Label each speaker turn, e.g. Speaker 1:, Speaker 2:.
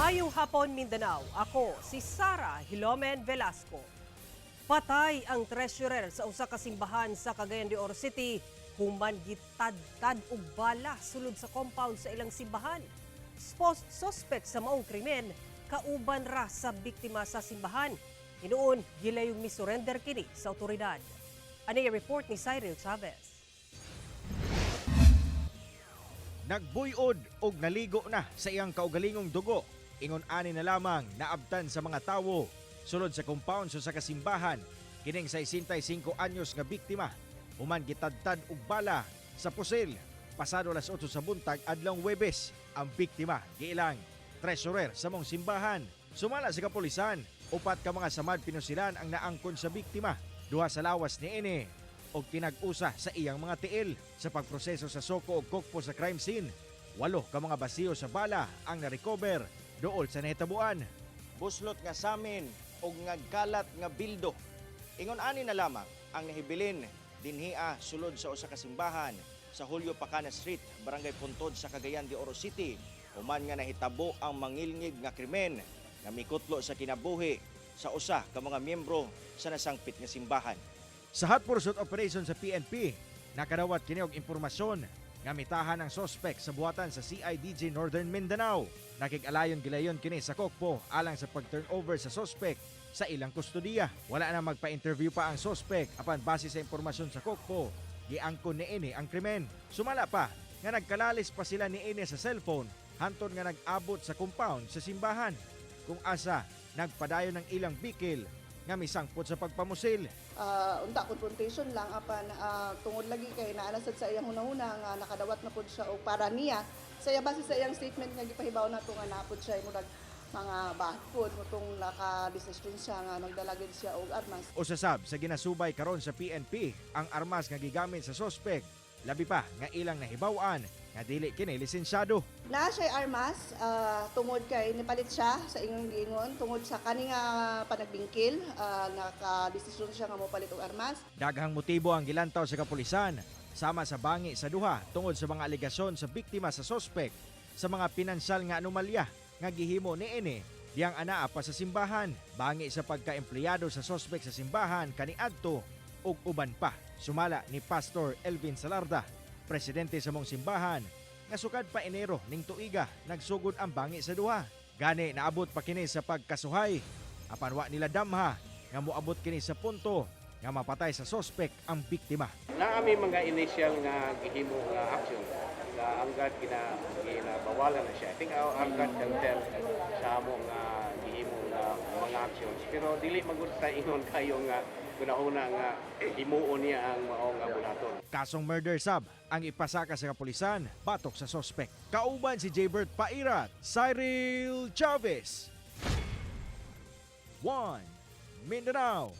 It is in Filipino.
Speaker 1: Mayong hapon, Mindanao. Ako si Sara Hilomen Velasco. Patay ang treasurer sa usa ka simbahan sa Cagayan de Oro City human gitad-tad og bala sulod sa compound sa ilang simbahan. Suspect sa maong krimen kauban ra sa biktima sa simbahan. Hinuon gilayong misurrender kini sa otoridad. Ani report ni Cyril Chavez.
Speaker 2: Nagbuyod og naligo na sa iyang kaugalingong dugo. Ingon ani na lamang naabtan sa mga tawo sulod sa compound sa kasimbahan kining 65 anyos nga biktima human gitadtad og bala sa pusil pasado alas 8 sa buntag adlong Huwebes. Ang biktima giilang treasurer sa mong simbahan. Sumala sa kapulisan, upat ka mga samad pinusilan ang naangkon sa biktima. Duha sa lawas ni ini og tinag-usa sa iyang mga tiil sa pagproseso sa soko og kokpo sa crime scene. 8 ka mga basiyo sa bala ang na-recover dool sa nahitabuan. Buslot nga samin og ngagkalat nga bildo. Ingon ani na lamang ang nahibilin dinhia sulod sa usa ka simbahan sa Julio Pacana Street, Barangay Puntod sa Cagayan de Oro City. Human nga nahitabo ang mangilngig nga krimen nga mikutlo sa kinabuhi sa usa ka mga miyembro sa nasangpit nga simbahan. Sa hot pursuit operation sa PNP, nakadawat kini og impormasyon nga mitahan ang sospek sa buhatan sa CIDG Northern Mindanao. Nakig-alayon gilayon kini sa kokpo alang sa pag-turnover sa sospek sa ilang kustodiya. Wala na magpa-interview pa ang sospek apan base sa impormasyon sa kokpo, giangkon niini ang krimen. Sumala pa nga nagkalalis pa sila niini sa cellphone hantod nga nag-abot sa compound sa simbahan kung asa nagpadayon ng ilang bikil nga misangpot sa pagpamusil.
Speaker 3: Unta confrontation lang apan tungod lagi kay naalasad sa iyang hunahuna nga nakadawat na pud siya og para niya saya base sa iyang statement nga gipahibaw na to nga napod siya murag mga bahod mutong naka-decision siya nga nagdalagid siya og armas.
Speaker 2: Usasab sa ginasubay karon sa PNP ang armas nga gigamit sa sospek, labi pa nga ilang nahibaw-an nga dili kini lisensyado.
Speaker 3: Naa siya armas tungod kay nipalit siya sa ingong giingon tungod sa kani nga panagbingkil naka-decision siya nga mopalit og armas.
Speaker 2: Daghang motibo ang gilantaw sa kapulisan sama sa bangi sa duha tungod sa mga alegasyon sa biktima sa sospek sa mga pinansyal nga anomalya nga gihimo niini diyang anaa pa sa simbahan. Bangi sa pagka-empleyado sa sospek sa simbahan kaniadto ug uban pa. Sumala ni Pastor Elvin Salarda, presidente sa mong simbahan, nga sukad pa Enero ning tuiga nagsugod ang bangi sa duha. Gani naabot pa kini sa pagkasuhay apan wa nila damha nga moabot kini sa punto nga mapatay sa sospek ang biktima.
Speaker 4: Naami mga initial nga gihimo nga action nga anggad ginabawalan na siya. I think our anggad can tell sa amo nga gihimo nga mga actions pero dili magud sa ingon kayo nga una nga himuon niya ang maong abulaton.
Speaker 2: Kasong murder sub ang ipasaka sa kapulisan batok sa sospek. Kauban si Jaybert Pairat, Cyril Chavez. 1 Mindanao.